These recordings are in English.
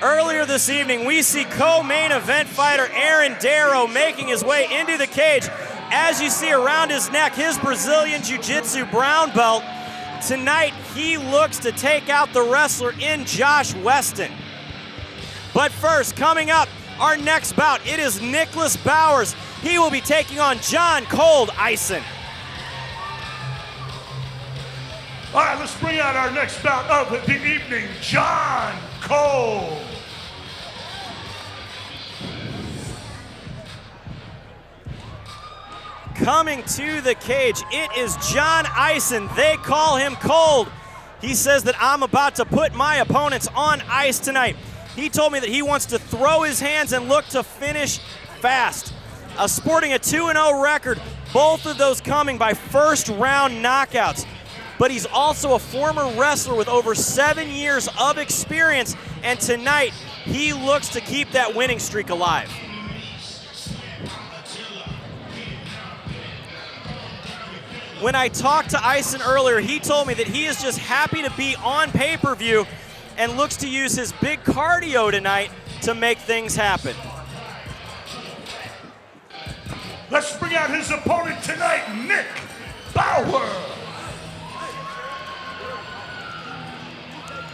Earlier this evening, we see co-main event fighter Aaron Darrow making his way into the cage. As you see around his neck, his Brazilian Jiu-Jitsu brown belt. Tonight, he looks to take out the wrestler in Josh Weston. But first, coming up, our next bout, it is Nicholas Bowers. He will be taking on John Cold Eisen. All right, let's bring out our next bout of the evening, John Cole. Coming to the cage, it is John Eisen. They call him Cold. He says that I'm about to put my opponents on ice tonight. He told me that he wants to throw his hands and look to finish fast. Sporting a 2-0 record, both of those coming by first-round knockouts. But he's also a former wrestler with over 7 years of experience, and tonight he looks to keep that winning streak alive. When I talked to Eisen earlier, he told me that he is just happy to be on pay-per-view and looks to use his big cardio tonight to make things happen. Let's bring out his opponent tonight, Nick Bauer.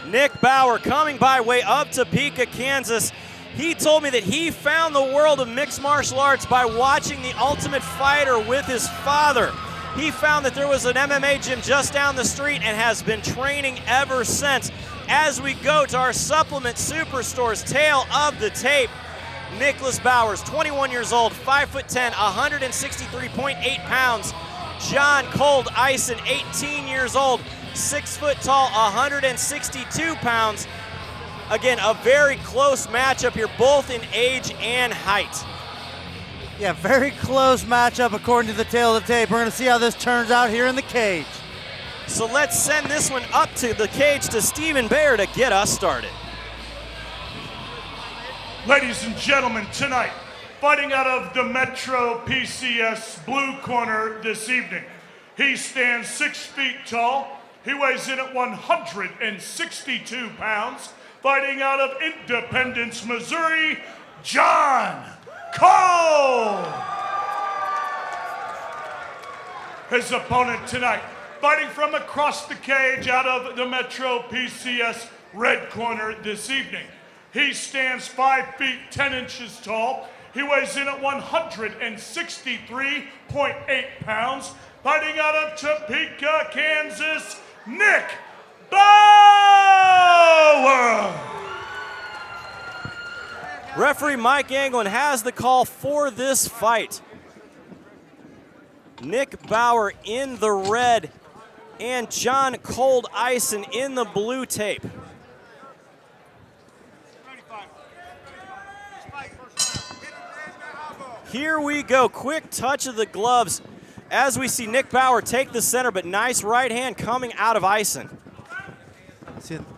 Nick Bauer coming by way of Topeka, Kansas. He told me that he found the world of mixed martial arts by watching The Ultimate Fighter with his father. He found that there was an MMA gym just down the street and has been training ever since. As we go to our supplement superstore's tail of the tape, Nicholas Bowers, 21 years old, 5'10", 163.8 pounds. John Cold Eisen, 18 years old, 6 foot tall, 162 pounds. Again, a very close matchup here, both in age and height. Yeah, very close matchup according to the tail of the tape. We're going to see how this turns out here in the cage. So let's send this one up to the cage to Stephen Bayer to get us started. Ladies and gentlemen, tonight, fighting out of the Metro PCS blue corner this evening. He stands 6 feet tall. He weighs in at 162 pounds. Fighting out of Independence, Missouri, John Cole. His opponent tonight, fighting from across the cage out of the Metro PCS red corner this evening. He stands 5 feet 10 inches tall. He weighs in at 163.8 pounds. Fighting out of Topeka, Kansas, Nick Bauer. Referee Mike Anglin has the call for this fight. Nick Bauer in the red and John Cold Eisen in the blue tape. Here we go, quick touch of the gloves as we see Nick Bauer take the center, but nice right hand coming out of Eisen.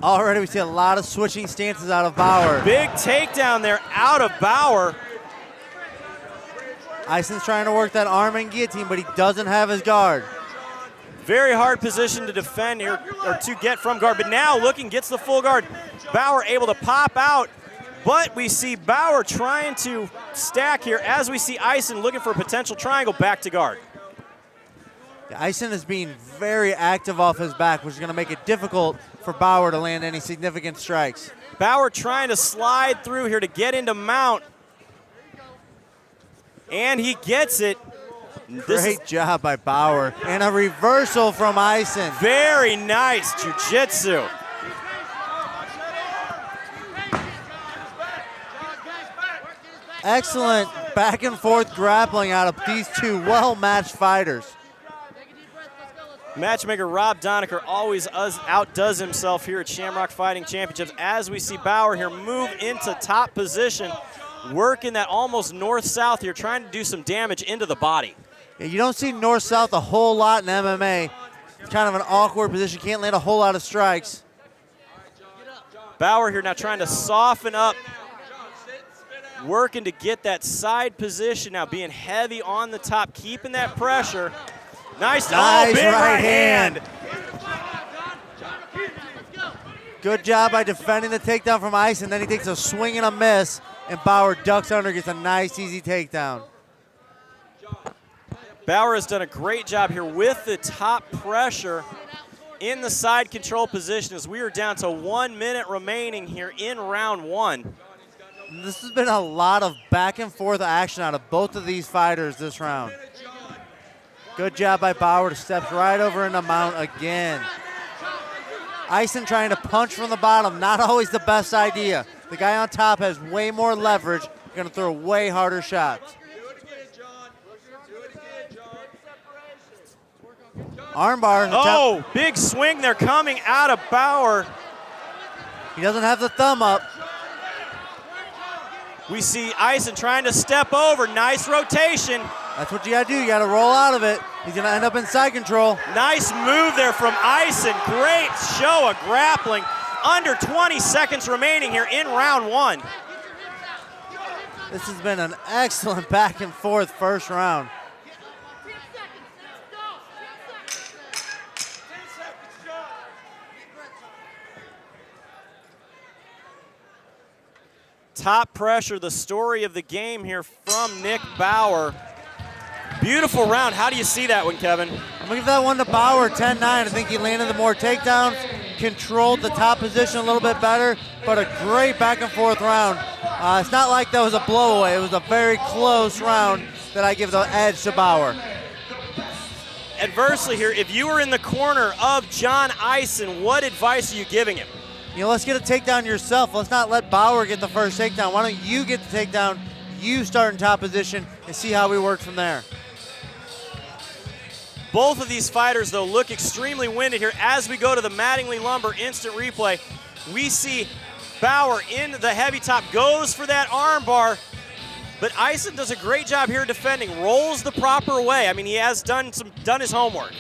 Already we see a lot of switching stances out of Bauer. Big takedown there out of Bauer. Eisen's trying to work that arm and guillotine, but he doesn't have his guard. Very hard position to defend here, or to get from guard, but now looking, gets the full guard. Bauer able to pop out, but we see Bauer trying to stack here as we see Eisen looking for a potential triangle back to guard. Eisen is being very active off his back, which is going to make it difficult for Bauer to land any significant strikes. Bauer trying to slide through here to get into mount. And he gets it. Great job by Bauer. And a reversal from Eisen. Very nice jiu-jitsu. Excellent back and forth grappling out of these two well-matched fighters. Matchmaker Rob Doniker always outdoes himself here at Shamrock Fighting Championships as we see Bauer here move into top position, working that almost north-south here, trying to do some damage into the body. Yeah, you don't see north-south a whole lot in MMA. It's kind of an awkward position, can't land a whole lot of strikes. Bauer here now trying to soften up, working to get that side position now, being heavy on the top, keeping that pressure. Nice right big right hand. Good job by defending the takedown from Ison. Then he takes a swing and a miss, and Bauer ducks under, gets a nice, easy takedown. Bauer has done a great job here with the top pressure in the side control position as we are down to 1 minute remaining here in round one. This has been a lot of back and forth action out of both of these fighters this round. Good job by Bauer to step right over in the mount again. Ison trying to punch from the bottom, not always the best idea. The guy on top has way more leverage, gonna throw way harder shots. Armbar. Oh, big swing there coming out of Bauer. He doesn't have the thumb up. We see Ison trying to step over. Nice rotation. That's what you gotta do. You gotta roll out of it. He's gonna end up in side control. Nice move there from Ison. Great show of grappling. Under 20 seconds remaining here in round one. This has been an excellent back and forth first round. Top pressure, the story of the game here from Nick Bauer. Beautiful round. How do you see that one, Kevin? I'm gonna give that one to Bauer, 10-9. I think he landed the more takedowns, controlled the top position a little bit better, but a great back and forth round. It's not like that was a blowaway. It was a very close round that I give the edge to Bauer. Adversely here, if you were in the corner of John Ison, what advice are you giving him? You know, let's get a takedown yourself. Let's not let Bauer get the first takedown. Why don't you get the takedown, you start in top position, and see how we work from there. Both of these fighters, though, look extremely winded here. As we go to the Mattingly Lumber instant replay, we see Bauer in the heavy top, goes for that arm bar, but Ison does a great job here defending, rolls the proper way. I mean, he has done his homework.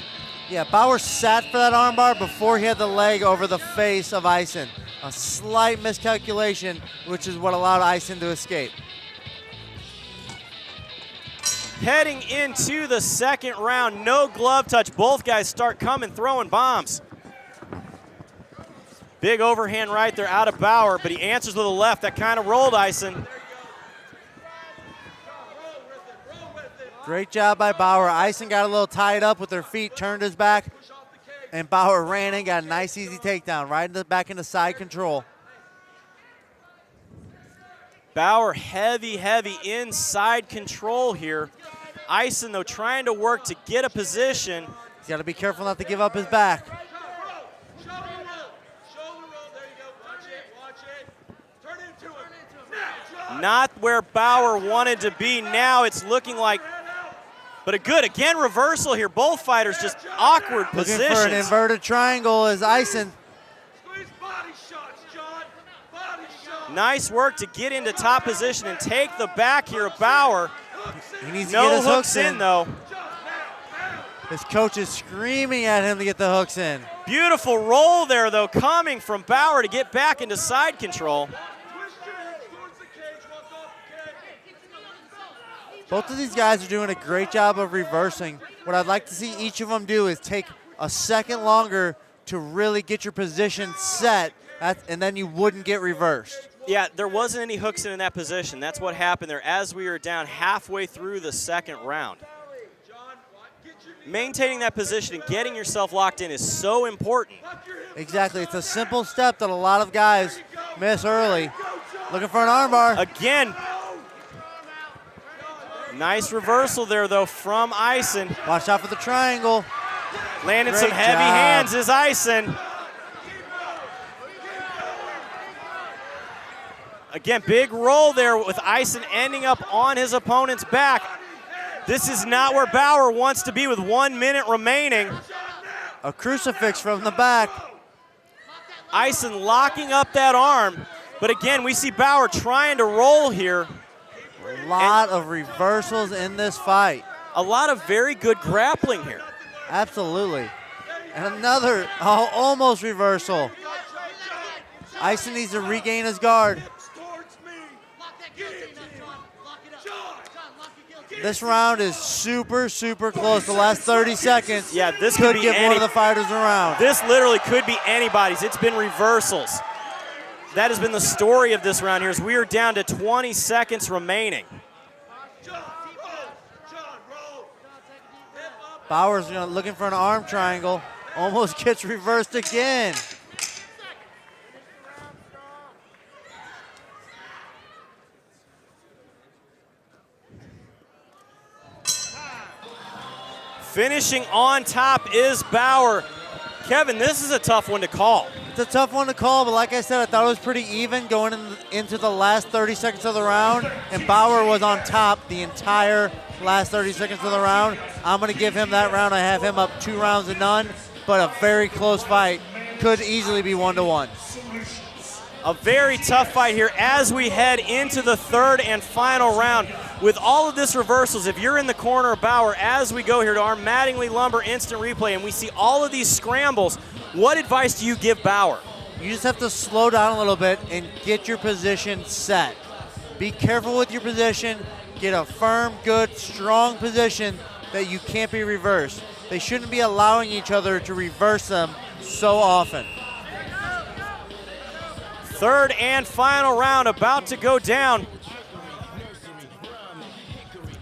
Yeah, Bauer sat for that armbar before he had the leg over the face of Ison. A slight miscalculation, which is what allowed Ison to escape. Heading into the second round, no glove touch. Both guys start coming, throwing bombs. Big overhand right there out of Bauer, but he answers with a left. That kind of rolled Ison. Great job by Bauer. Ison got a little tied up with their feet, turned his back, and Bauer ran in, got a nice easy takedown, right back into side control. Bauer heavy inside control here. Ison, though, trying to work to get a position. He's got to be careful not to give up his back. Not where Bauer wanted to be. Now it's looking like, but a good, again, reversal here. Both fighters just awkward positions. Looking for an inverted triangle is Ison. Nice work to get into top position and take the back here of Bauer. He needs to no get his hooks in, though. His coach is screaming at him to get the hooks in. Beautiful roll there, though, coming from Bauer to get back into side control. Both of these guys are doing a great job of reversing. What I'd like to see each of them do is take a second longer to really get your position set, and then you wouldn't get reversed. Yeah, there wasn't any hooks in that position. That's what happened there as we were down halfway through the second round. Maintaining that position and getting yourself locked in is so important. Exactly. It's a simple step that a lot of guys miss early. Looking for an armbar. Again. Nice reversal there, though, from Ison. Watch out for the triangle. Landed some heavy hands is Ison. Again, big roll there with Ison ending up on his opponent's back. This is not where Bauer wants to be with 1 minute remaining. A crucifix from the back. Ison locking up that arm. But again, we see Bauer trying to roll here. A lot of reversals in this fight. A lot of very good grappling here. Absolutely. And another almost reversal. Ison needs to regain his guard. This round is super, super close. The last 30 seconds Yeah, this could be give one any- of the fighters a round. This literally could be anybody's. It's been reversals. That has been the story of this round here, as we are down to 20 seconds remaining. Bauer's looking for an arm triangle. Almost gets reversed again. Finishing on top is Bauer. Kevin, this is a tough one to call. It's a tough one to call, but like I said, I thought it was pretty even going into the last 30 seconds of the round, and Bauer was on top the entire last 30 seconds of the round. I'm going to give him that round. I have him up 2 rounds to none, but a very close fight. Could easily be 1-1. A very tough fight here as we head into the third and final round. With all of this reversals, if you're in the corner of Bauer as we go here to our Mattingly Lumber instant replay and we see all of these scrambles, what advice do you give Bauer? You just have to slow down a little bit and get your position set. Be careful with your position. Get a firm, good, strong position that you can't be reversed. They shouldn't be allowing each other to reverse them so often. Third and final round about to go down.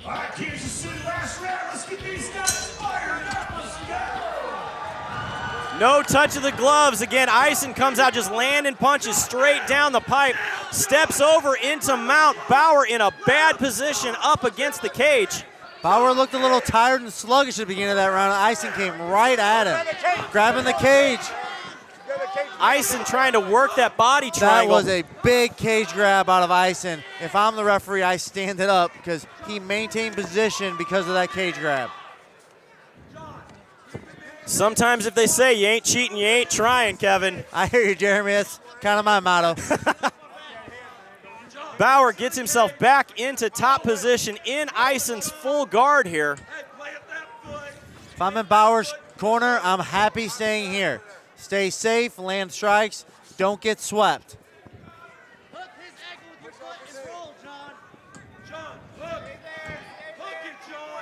All right, Kansas City, last round. Let's get these guys fired up. Let's go. No touch of the gloves. Again, Eisen comes out just landing punches straight down the pipe. Steps over into mount. Bauer in a bad position up against the cage. Bauer looked a little tired and sluggish at the beginning of that round. Eisen came right at him, grabbing the cage. Eisen trying to work that body That triangle. was a big cage grab out of Eisen. If I'm the referee, I stand it up because he maintained position because of that cage grab. Sometimes if they say you ain't cheating, you ain't trying, Kevin. I hear you, Jeremy. That's kind of my motto. Bauer gets himself back into top position in Eisen's full guard here. If I'm in Bauer's corner, I'm happy staying here. Stay safe, land strikes, don't get swept. Hook his ankle with your foot and roll, John. Hook it, John.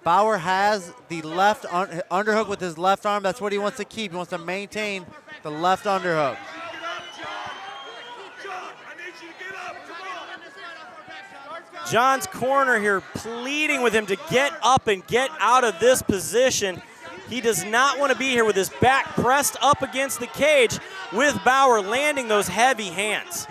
Bauer has the left underhook with his left arm. That's what he wants to keep. He wants to maintain the left underhook. John's corner here pleading with him to get up and get out of this position. He does not want to be here with his back pressed up against the cage with Bauer landing those heavy hands.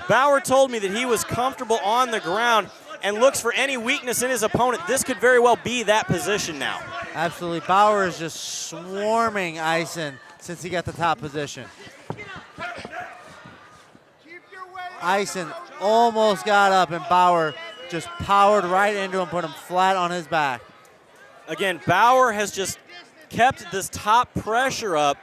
Bauer told me that he was comfortable on the ground and looks for any weakness in his opponent. This could very well be that position now. Absolutely. Bauer is just swarming Eisen since he got the top position. Eisen almost got up, and Bauer just powered right into him, put him flat on his back. Again, Bauer has just kept this top pressure up,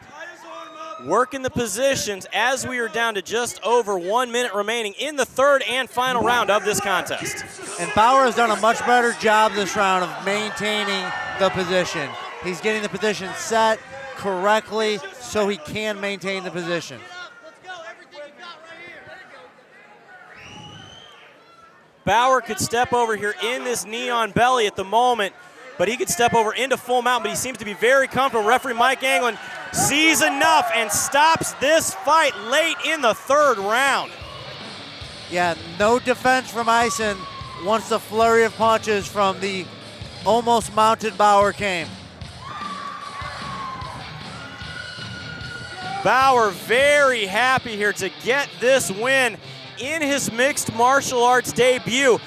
working the positions as we are down to just over 1 minute remaining in the third and final round of this contest. And Bauer has done a much better job this round of maintaining the position. He's getting the position set correctly so he can maintain the position. Bauer could step over here in this neon belly at the moment, but he could step over into full mount, but he seems to be very comfortable. Referee Mike Anglin sees enough and stops this fight late in the third round. Yeah, no defense from Eisen once the flurry of punches from the almost mounted Bauer came. Bauer very happy here to get this win in his mixed martial arts debut.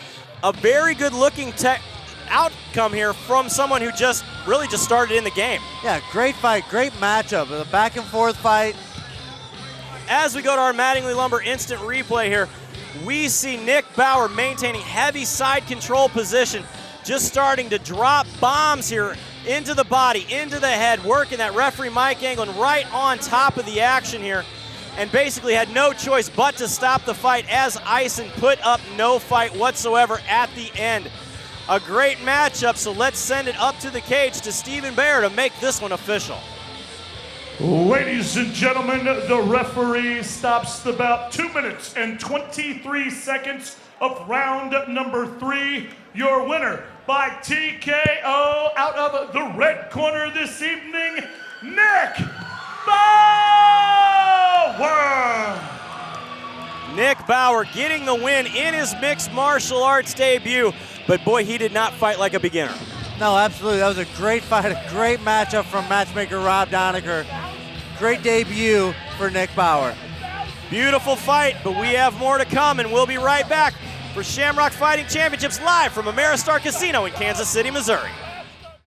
A very good looking outcome here from someone who just started in the game. Yeah, great fight, great matchup. A back and forth fight. As we go to our Mattingly Lumber instant replay here, we see Nick Bauer maintaining heavy side control position, just starting to drop bombs here into the body, into the head, working that referee Mike Anglin right on top of the action here, and basically had no choice but to stop the fight as Eisen put up no fight whatsoever at the end. A great matchup, so let's send it up to the cage to Stephen Baer to make this one official. Ladies and gentlemen, the referee stops the bout. 2 minutes and 23 seconds of round number 3. Your winner by TKO out of the red corner this evening, Nick Bauer. Nick Bauer getting the win in his mixed martial arts debut, but boy, he did not fight like a beginner. No, absolutely. That was a great fight, a great matchup from matchmaker Rob Doniger. Great debut for Nick Bauer. Beautiful fight, but we have more to come, and we'll be right back for Shamrock Fighting Championships live from Ameristar Casino in Kansas City, Missouri.